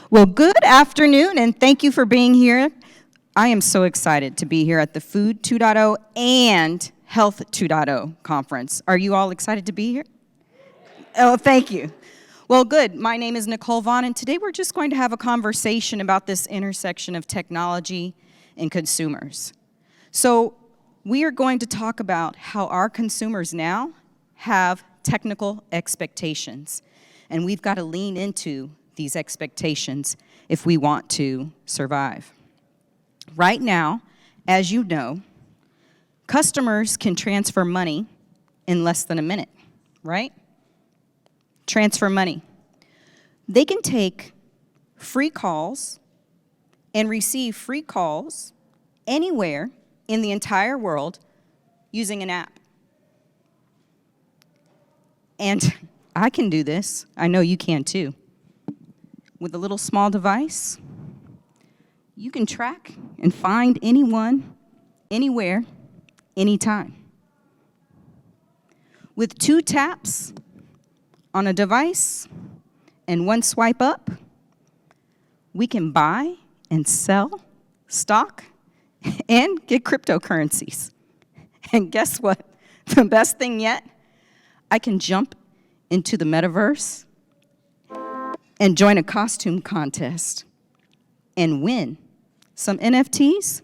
Well, good afternoon, and thank you for being here. I am so excited to be here at the Food 2.0 and Health 2.0 conference. Are you all excited to be here? Oh, thank you. Well, good. My name is Nikole Vaughn, and today we're just going to have a conversation about this intersection of technology and consumers. So we are going to talk about how our consumers now have technical expectations, and we've got to lean into these expectations if we want to survive. Right now, as you know, customers can transfer money in less than a minute, right? Transfer money. They can take free calls and receive free calls anywhere in the entire world using an app. And I can do this. I know you can too. With a little small device, you can track and find anyone, anywhere, anytime. With 2 taps on a device and 1 swipe up, we can buy and sell stock and get cryptocurrencies. And guess what? The best thing yet, I can jump into the metaverse and join a costume contest and win some NFTs,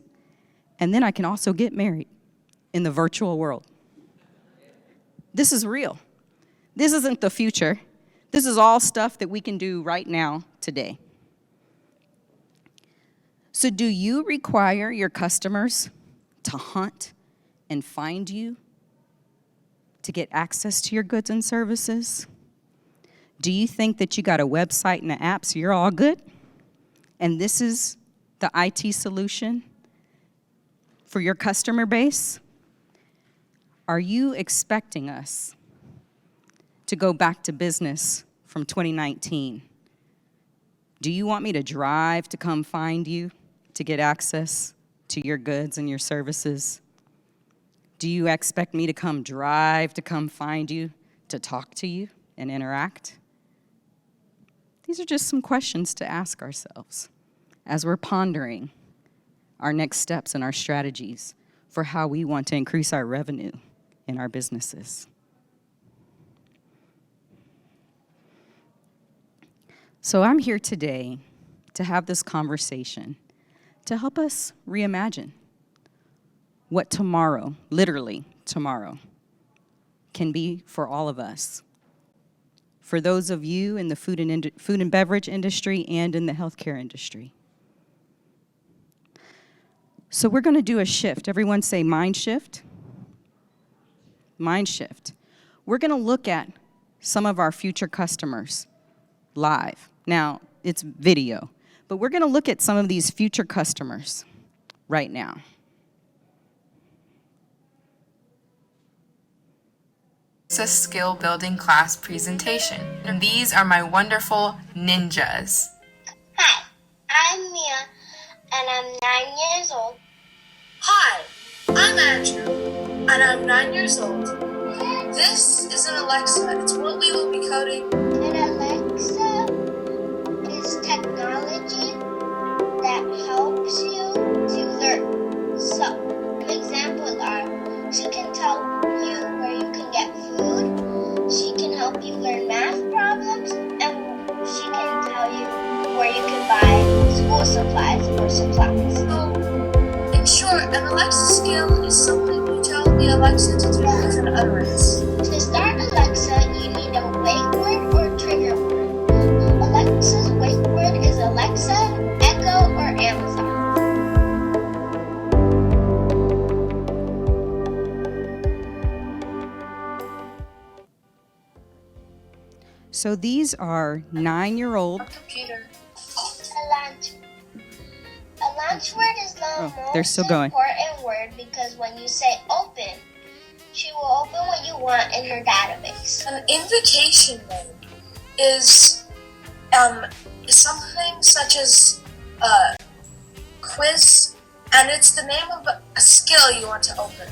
and then I can also get married in the virtual world. This is real. This isn't the future. This is all stuff that we can do right now, today. So do you require your customers to hunt and find you to get access to your goods and services? Do you think that you got a website and an app so you're all good? And this is the IT solution for your customer base? Are you expecting us to go back to business from 2019? Do you want me to drive to come find you to get access to your goods and your services? Do you expect me to come drive to come find you to talk to you and interact? These are just some questions to ask ourselves as we're pondering our next steps and our strategies for how we want to increase our revenue in our businesses. So I'm here today to have this conversation to help us reimagine what tomorrow, literally tomorrow, can be for all of us. For those of you in the food and beverage industry and in the healthcare industry. So we're going to do a shift. Everyone say mind shift. Mind shift. We're going to look at some of our future customers live. Now, it's video, but we're going to look at some of these future customers right now. It's a skill building class presentation, and these are my wonderful ninjas. Hi, I'm Mia, and I'm 9 years old. Hi, I'm Andrew, and I'm 9 years old. This is an Alexa. It's what we will be coding. An Alexa is technology that helps you to learn. So, examples are, she can tell you where you can get food, she can help you learn math problems, and she can tell you where you can buy school supplies or supplies. So, in short, an Alexa skill is something you tell the Alexa to do with an utterance. To start Alexa, you need a wake word or trigger word. Alexa's wake word is Alexa, Echo, or Amazon. So these are 9-year-old. Computer. A lunch. A lunch word is the they're most still going. important word because when you say open, she will open what you want in her database. An invocation name is something such as quiz, and it's the name of a skill you want to open.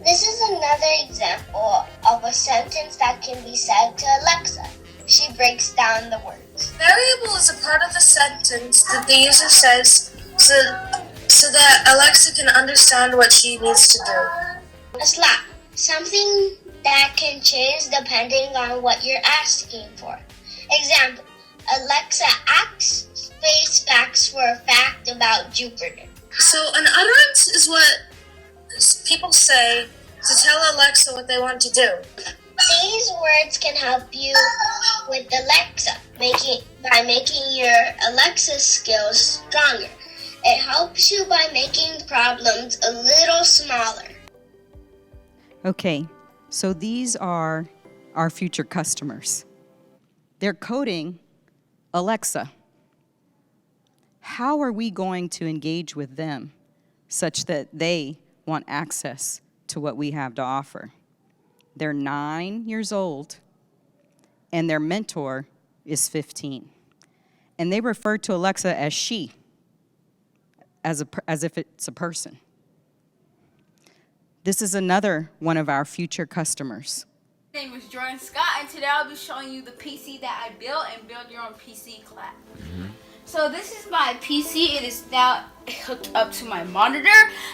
This is another example of a sentence that can be said to Alexa. she breaks down the words. Variable is a part of the sentence that the user says so that Alexa can understand what she needs to do. A slap, something that can change depending on what you're asking for. Example, Alexa asks space facts for a fact about Jupiter. So an utterance is what people say to tell Alexa what they want to do. These words can help you with Alexa, by making your Alexa skills stronger. It helps you by making problems a little smaller. Okay, so these are our future customers. They're coding Alexa. How are we going to engage with them such that they want access to what we have to offer? They're 9 years old, and their mentor is 15. And they refer to Alexa as she, as if it's a person. This is another one of our future customers. My name is Jordan Scott, and today I'll be showing you the PC that I built and build your own PC class. So this is my PC. It is now hooked up to my monitor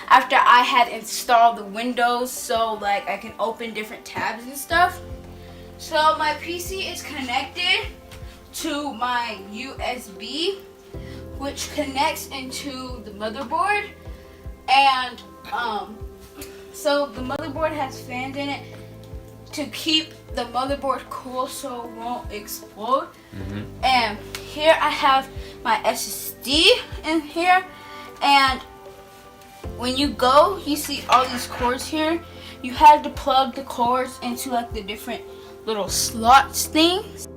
after I had installed the Windows so like I can open different tabs and stuff. So my PC is connected to my USB, which connects into the motherboard, and so the motherboard has fans in it to keep the motherboard cool so it won't explode. And here I have my SSD in here, and when you go, you see all these cords here. You have to plug the cords into like the different little slots things.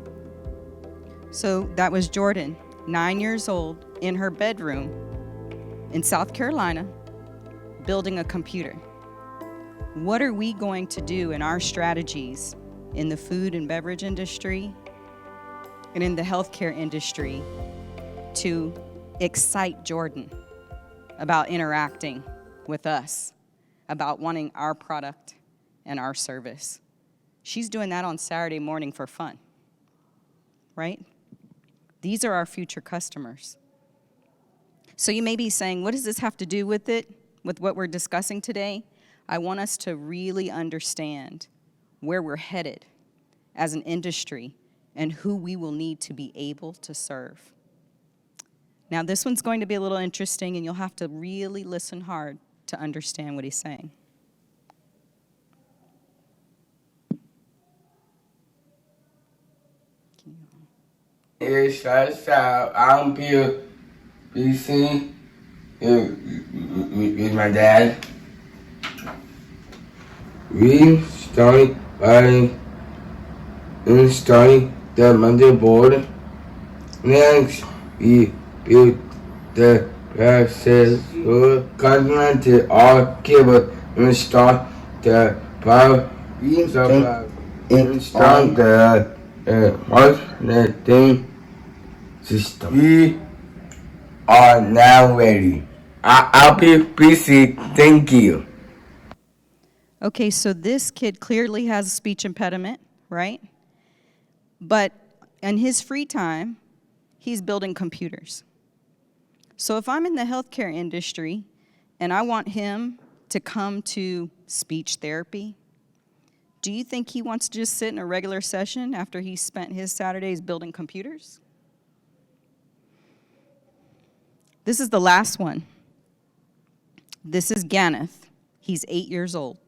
So that was Jordan, 9 years old, in her bedroom in South Carolina, building a computer. What are we going to do in our strategies in the food and beverage industry and in the healthcare industry to excite Jordan about interacting with us, about wanting our product and our service? She's doing that on Saturday morning for fun, right? These are our future customers. So you may be saying, what does this have to do with it, with what we're discussing today? I want us to really understand where we're headed as an industry and who we will need to be able to serve. Now, this one's going to be a little interesting, and you'll have to really listen hard to understand what he's saying. It's I'm be seen with my dad. We started by installing the motherboard. Next, we built the processor, connected all cable, install the power supply, install the alternating system. We are now ready. I'll be busy. Thank you. Okay, so this kid clearly has a speech impediment, right? But in his free time, he's building computers. So if I'm in the healthcare industry and I want him to come to speech therapy, do you think he wants to just sit in a regular session after he spent his Saturdays building computers? This is the last one. This is Ganeth. He's 8 years old.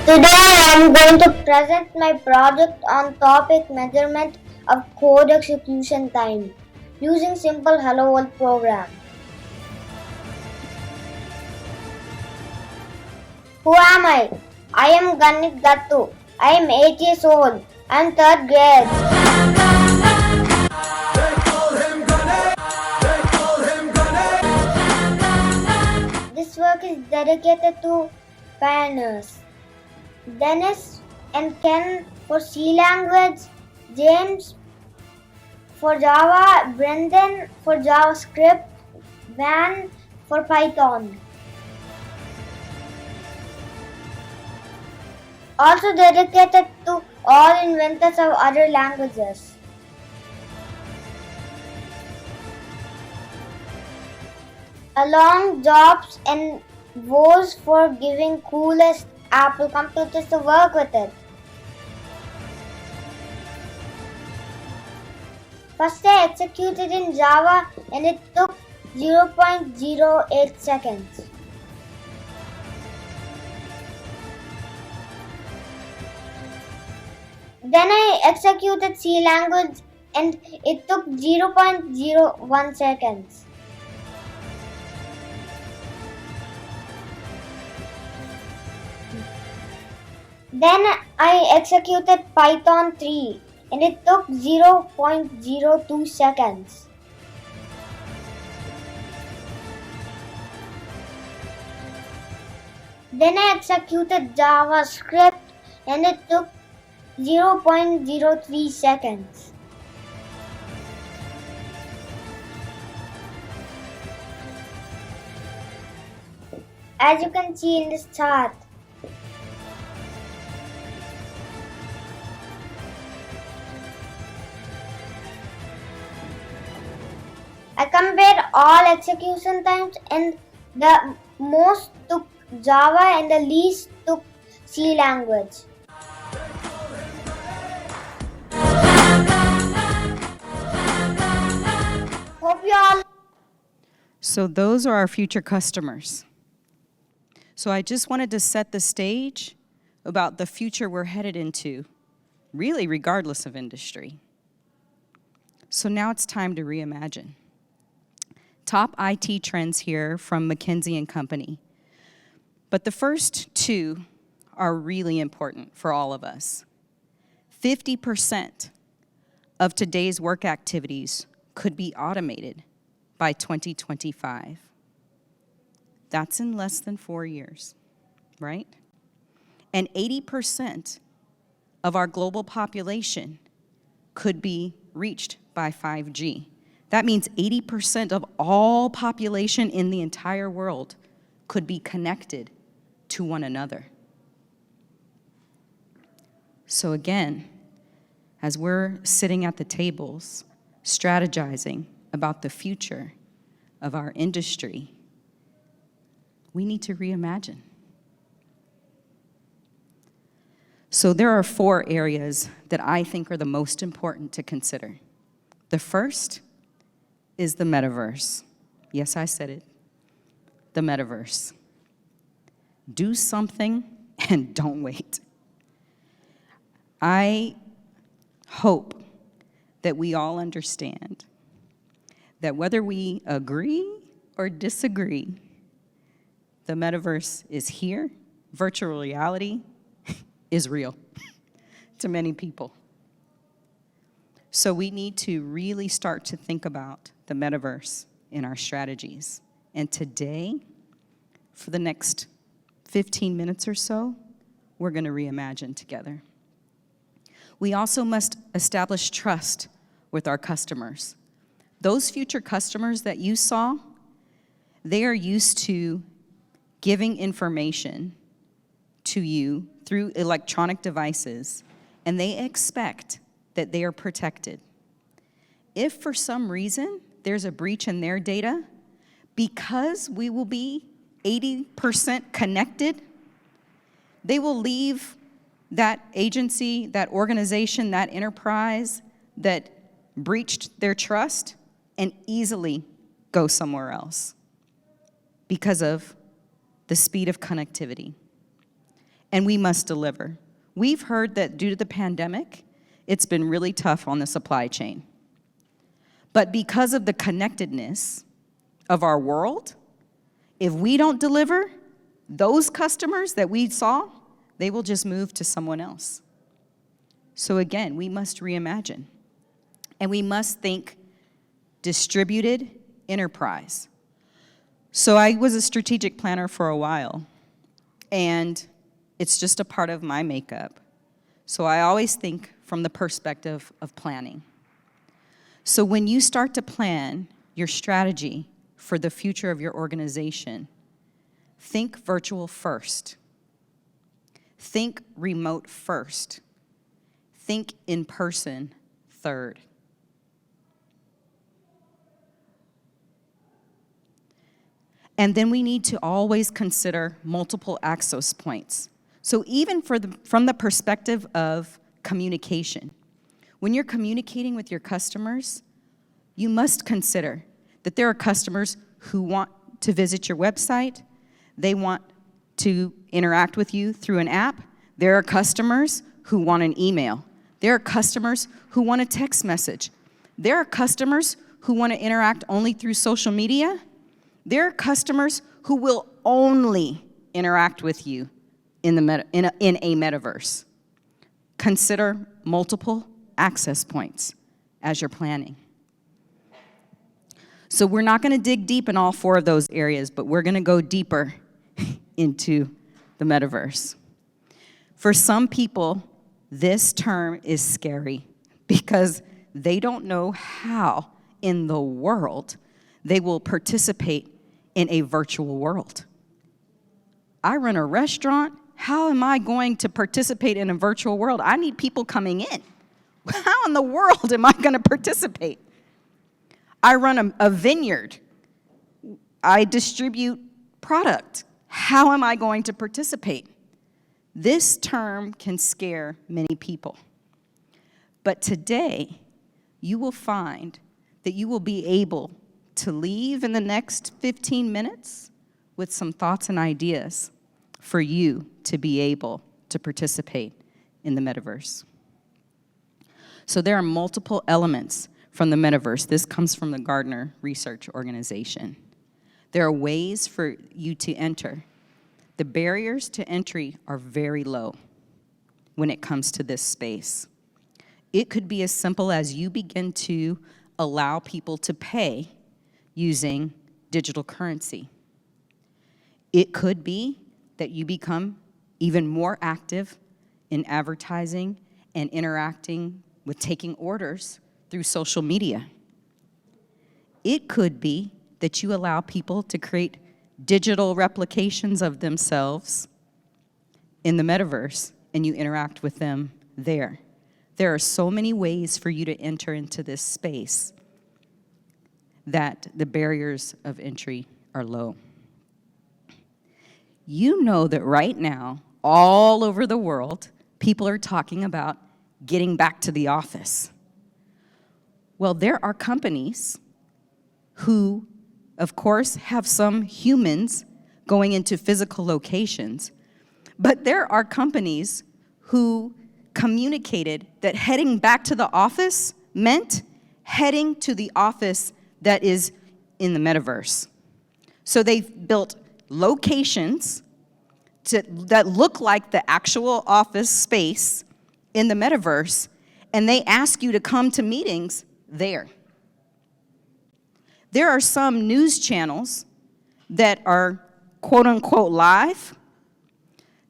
Today I am going to present my project on topic measurement of code execution time using simple Hello World program. Who am I? I am Ganit Gattu. I am 8 years old. I am 3rd grade. This work is dedicated to pioneers. Dennis and Ken for C language, James for Java, Brendan for JavaScript, Van for Python. Also dedicated to all inventors of other languages. Along jobs and woes for giving coolest Apple computers to work with it. First I executed in Java and it took 0.08 seconds. Then I executed C language and it took 0.01 seconds. Then I executed Python 3 and it took 0.02 seconds. Then I executed JavaScript and it took 0.03 seconds. As you can see in this chart, I compared all execution times and the most took Java and the least took C language. Hope you all. So those are our future customers. So I just wanted to set the stage about the future we're headed into, really regardless of industry. So now it's time to reimagine. Top IT trends here from McKinsey & Company. But the first two are really important for all of us. 50% of today's work activities could be automated by 2025. That's in less than 4 years, right? And 80% of our global population could be reached by 5G. That means 80% of all population in the entire world could be connected to one another. So again, as we're sitting at the tables, strategizing about the future of our industry, we need to reimagine. So there are 4 areas that I think are the most important to consider. The first is the metaverse. Yes, I said it. The metaverse. Do something and don't wait. I hope that we all understand that whether we agree or disagree, the metaverse is here. Virtual reality is real to many people. So we need to really start to think about the metaverse in our strategies. And today, for the next 15 minutes or so, we're going to reimagine together. We also must establish trust with our customers. Those future customers that you saw, they are used to giving information to you through electronic devices, and they expect that they are protected. If for some reason there's a breach in their data, because we will be 80% connected, they will leave that agency, that organization, that enterprise that breached their trust and easily go somewhere else because of the speed of connectivity. And we must deliver. We've heard that due to the pandemic, it's been really tough on the supply chain. But because of the connectedness of our world, if we don't deliver, those customers that we saw, they will just move to someone else. So again, we must reimagine. And we must think distributed enterprise. So I was a strategic planner for a while, and it's just a part of my makeup. So I always think from the perspective of planning. So when you start to plan your strategy for the future of your organization, think virtual first. Think remote first. Think in person third. And then we need to always consider multiple access points. So even from the perspective of communication, when you're communicating with your customers, you must consider that there are customers who want to visit your website. They want to interact with you through an app. There are customers who want an email. There are customers who want a text message. There are customers who want to interact only through social media. There are customers who will only interact with you in a metaverse. Consider multiple access points as you're planning. So we're not going to dig deep in all 4 of those areas, but we're going to go deeper into the metaverse. For some people, this term is scary because they don't know how in the world they will participate in a virtual world. I run a restaurant. How am I going to participate in a virtual world? I need people coming in. How in the world am I going to participate? I run a vineyard. I distribute product. How am I going to participate? This term can scare many people. But today, you will find that you will be able to leave in the next 15 minutes with some thoughts and ideas for you to be able to participate in the metaverse. So there are multiple elements from the metaverse. This comes from the Gartner Research Organization. There are ways for you to enter. The barriers to entry are very low when it comes to this space. It could be as simple as you begin to allow people to pay using digital currency. It could be that you become even more active in advertising and interacting with taking orders through social media. It could be that you allow people to create digital replications of themselves in the metaverse and you interact with them there. There are so many ways for you to enter into this space that the barriers of entry are low. You know that right now, all over the world, people are talking about getting back to the office. Well, there are companies who, of course, have some humans going into physical locations, but there are companies who communicated that heading back to the office meant heading to the office that is in the metaverse. So they've built locations that look like the actual office space in the metaverse, and they ask you to come to meetings there. There are some news channels that are quote-unquote live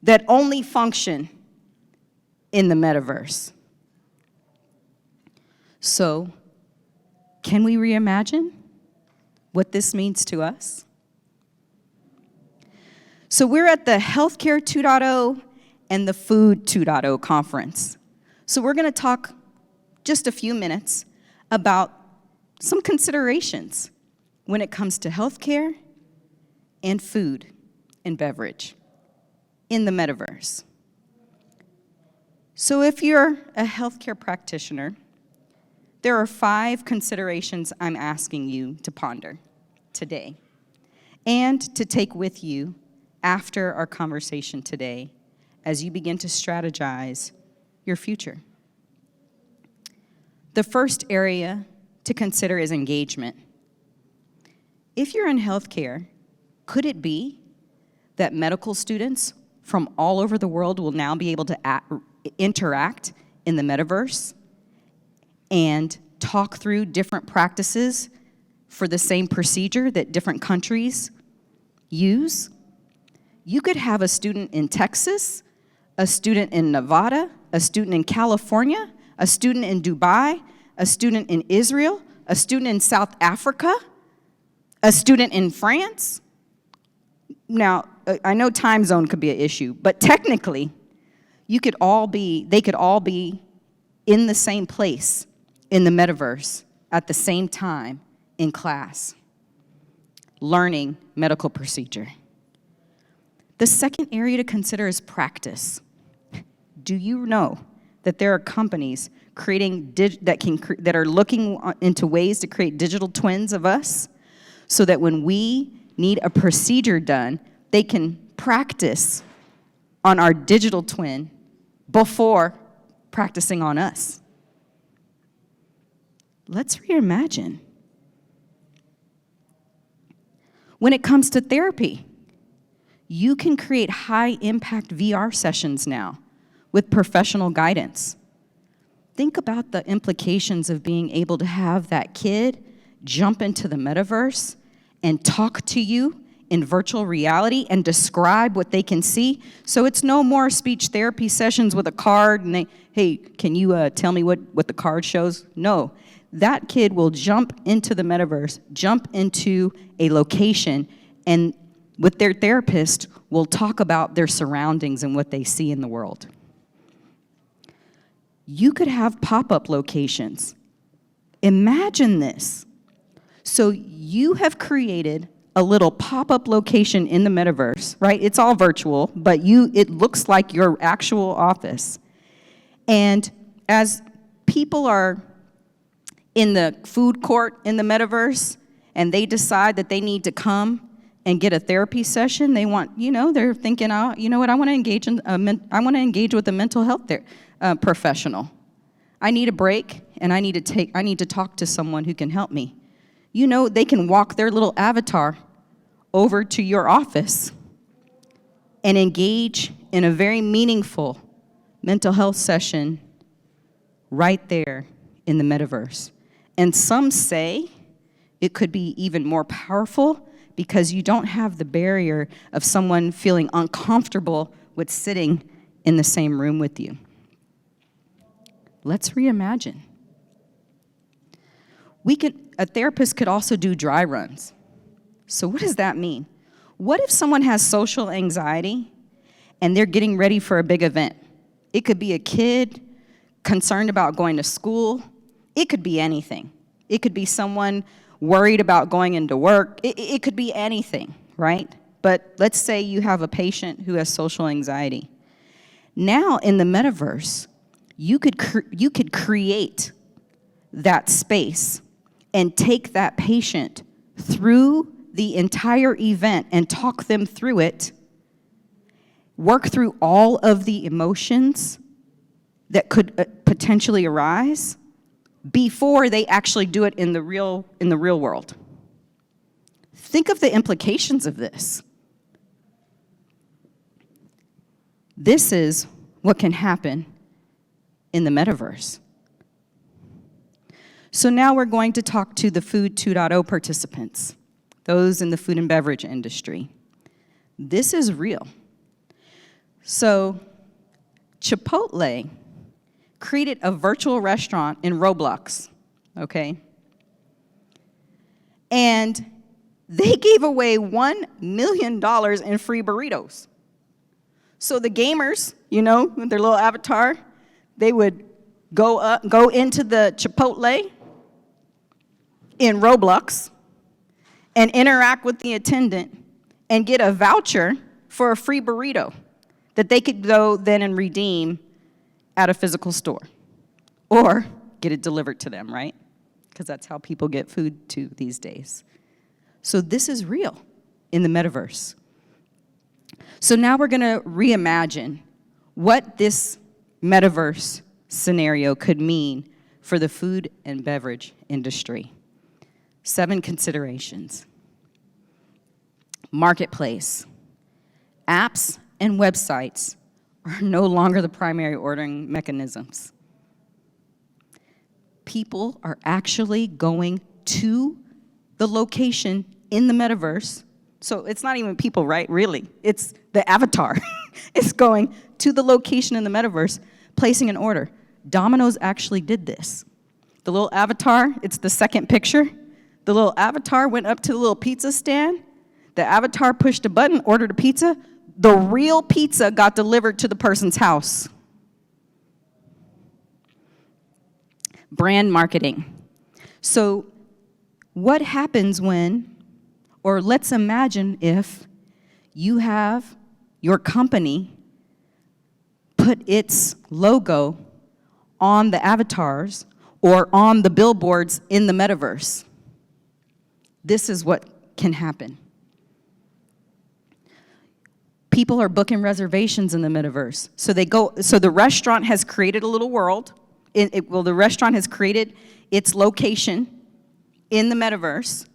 that only function in the metaverse. So, can we reimagine what this means to us? So we're at the Healthcare 2.0 and the Food 2.0 conference. So we're going to talk just a few minutes about some considerations when it comes to healthcare and food and beverage in the metaverse. So if you're a healthcare practitioner, there are 5 considerations I'm asking you to ponder today and to take with you after our conversation today as you begin to strategize your future. The first area to consider is engagement. If you're in healthcare, could it be that medical students from all over the world will now be able to interact in the metaverse and talk through different practices for the same procedure that different countries use? You could have a student in Texas, a student in Nevada, a student in California, a student in Dubai, a student in Israel, a student in South Africa, a student in France. Now, I know time zone could be an issue, but technically, they could all be in the same place in the metaverse at the same time in class, learning medical procedure. The second area to consider is practice. Do you know that there are companies that are looking into ways to create digital twins of us so that when we need a procedure done, they can practice on our digital twin before practicing on us? Let's reimagine. When it comes to therapy, you can create high-impact VR sessions now with professional guidance. Think about the implications of being able to have that kid jump into the metaverse and talk to you in virtual reality and describe what they can see. So it's no more speech therapy sessions with a card and hey, can you tell me what the card shows? No, that kid will jump into the metaverse, jump into a location, and with their therapist will talk about their surroundings and what they see in the world. You could have pop-up locations. Imagine this. So you have created a little pop-up location in the metaverse, right? It's all virtual, but it looks like your actual office. And as people are in the food court in the metaverse and they decide that they need to come and get a therapy session, they're thinking, oh, you know what, I want to engage with a mental health professional. I need a break, and I need to talk to someone who can help me. They can walk their little avatar over to your office and engage in a very meaningful mental health session right there in the metaverse. And some say it could be even more powerful because you don't have the barrier of someone feeling uncomfortable with sitting in the same room with you. Let's reimagine. A therapist could also do dry runs. So what does that mean? What if someone has social anxiety and they're getting ready for a big event? It could be a kid concerned about going to school. It could be anything. It could be someone worried about going into work. It could be anything, right? But let's say you have a patient who has social anxiety. Now in the metaverse, you could create that space and take that patient through the entire event and talk them through it, work through all of the emotions that could potentially arise before they actually do it in the real world. Think of the implications of this. This is what can happen in the metaverse. So now we're going to talk to the Food 2.0 participants, those in the food and beverage industry. This is real. So Chipotle created a virtual restaurant in Roblox, okay? And they gave away $1 million in free burritos. So the gamers, with their little avatar, they would go into the Chipotle in Roblox and interact with the attendant and get a voucher for a free burrito that they could go then and redeem at a physical store or get it delivered to them, right? Because that's how people get food too these days. So this is real in the metaverse. So now we're going to reimagine what this metaverse scenario could mean for the food and beverage industry. 7 considerations. Marketplace. Apps and websites are no longer the primary ordering mechanisms. People are actually going to the location in the metaverse. So it's not even people, right? Really. It's the avatar. It's going to the location in the metaverse, placing an order. Domino's actually did this. The little avatar, it's the second picture. The little avatar went up to the little pizza stand. The avatar pushed a button, ordered a pizza, the real pizza got delivered to the person's house. Brand marketing. So what happens when, or let's imagine if you have your company put its logo on the avatars or on the billboards in the metaverse. This is what can happen. People are booking reservations in the metaverse. So the restaurant has created a little world. The restaurant has created its location in the metaverse.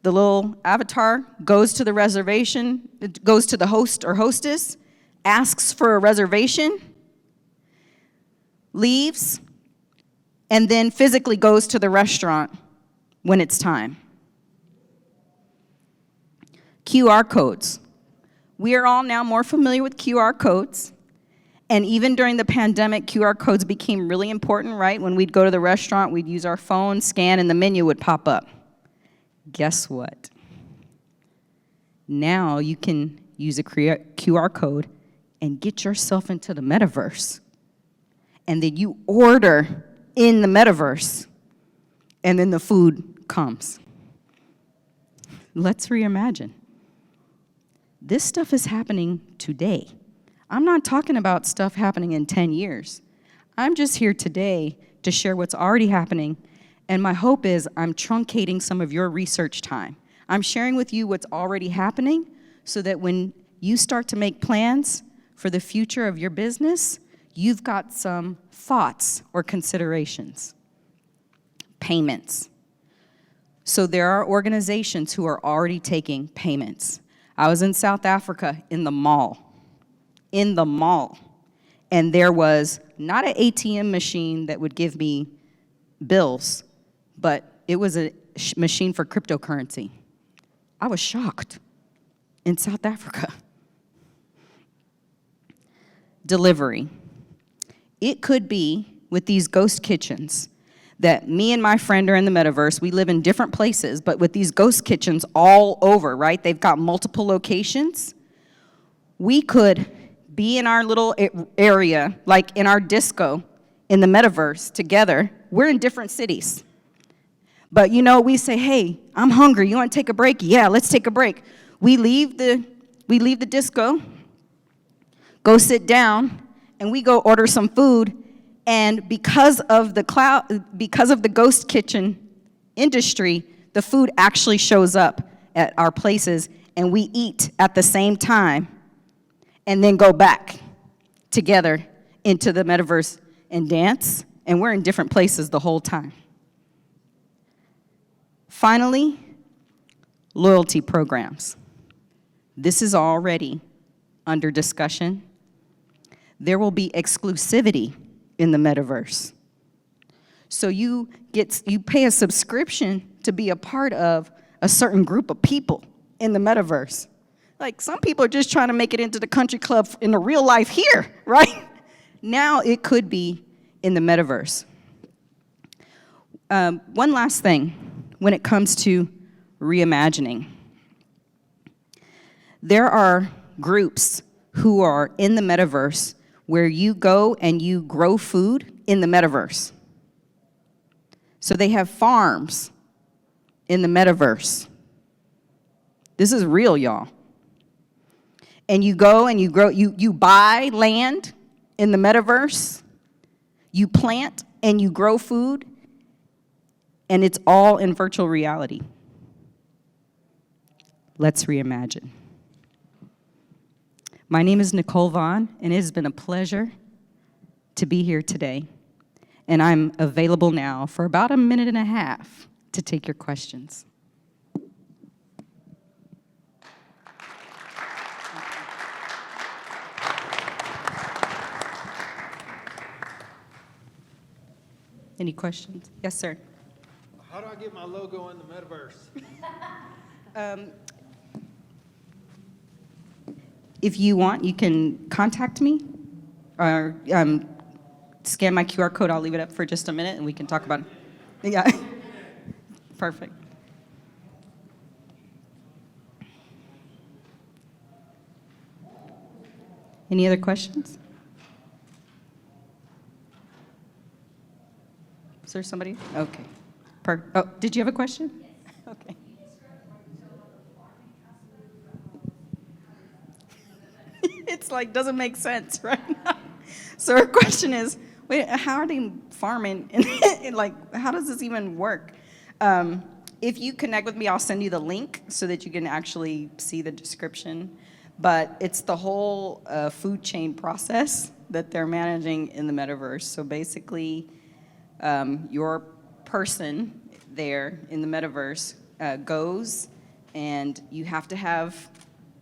The little avatar goes to the reservation, it goes to the host or hostess, asks for a reservation, leaves, and then physically goes to the restaurant when it's time. QR codes. We are all now more familiar with QR codes. And even during the pandemic, QR codes became really important, right? When we'd go to the restaurant, we'd use our phone, scan, and the menu would pop up. Guess what? Now you can use a QR code and get yourself into the metaverse. And then you order in the metaverse, and then the food comes. Let's reimagine. This stuff is happening today. I'm not talking about stuff happening in 10 years. I'm just here today to share what's already happening, and my hope is I'm truncating some of your research time. I'm sharing with you what's already happening so that when you start to make plans for the future of your business, you've got some thoughts or considerations. Payments. So there are organizations who are already taking payments. I was in South Africa in the mall, and there was not an ATM machine that would give me bills, but it was a machine for cryptocurrency. I was shocked in South Africa. Delivery. It could be with these ghost kitchens that me and my friend are in the metaverse. We live in different places, but with these ghost kitchens all over, right? They've got multiple locations. We could be in our little area, like in our disco, in the metaverse together. We're in different cities. But you know, we say, hey, I'm hungry. You want to take a break? Yeah, let's take a break. We leave the disco, go sit down, and we go order some food. And because of the ghost kitchen industry, the food actually shows up at our places, and we eat at the same time, and then go back together into the metaverse and dance, and we're in different places the whole time. Finally, loyalty programs. This is already under discussion. There will be exclusivity in the metaverse. So you pay a subscription to be a part of a certain group of people in the metaverse. Like, some people are just trying to make it into the country club in the real life here, right? Now it could be in the metaverse. One last thing when it comes to reimagining. There are groups who are in the metaverse where you go and you grow food in the metaverse. So they have farms in the metaverse. This is real, y'all. And you go and you grow, you buy land in the metaverse, you plant and you grow food, and it's all in virtual reality. Let's reimagine. My name is Nikole Vaughn, and it has been a pleasure to be here today. And I'm available now for about a minute and a half to take your questions. Any questions? Yes, sir. How do I get my logo in the metaverse? If you want, you can contact me or scan my QR code. I'll leave it up for just a minute and we can talk about it. Yeah. Perfect. Any other questions? Is there somebody? Okay. Oh, did you have a question? Yes. Okay. It's like, doesn't make sense right now. So her question is, wait, how are they farming? And like, how does this even work? If you connect with me, I'll send you the link so that you can actually see the description. But it's the whole food chain process that they're managing in the metaverse. So basically, your person there in the metaverse goes, and you have to have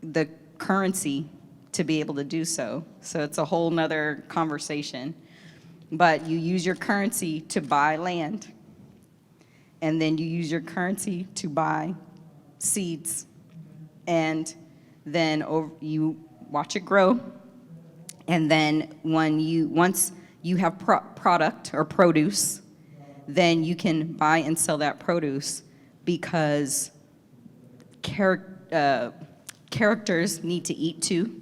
the currency to be able to do so. So it's a whole nother conversation. But you use your currency to buy land, and then you use your currency to buy seeds, and then you watch it grow, and then once you have product or produce, then you can buy and sell that produce, because characters need to eat too.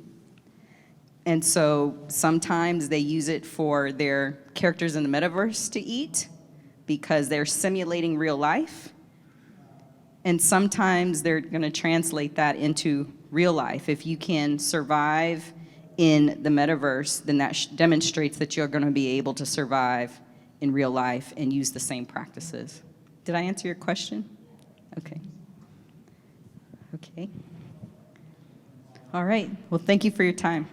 And so sometimes they use it for their characters in the metaverse to eat, because they're simulating real life. And sometimes they're going to translate that into real life. If you can survive in the metaverse, then that demonstrates that you're going to be able to survive in real life and use the same practices. Did I answer your question? Okay. Okay. All right. Well, thank you for your time.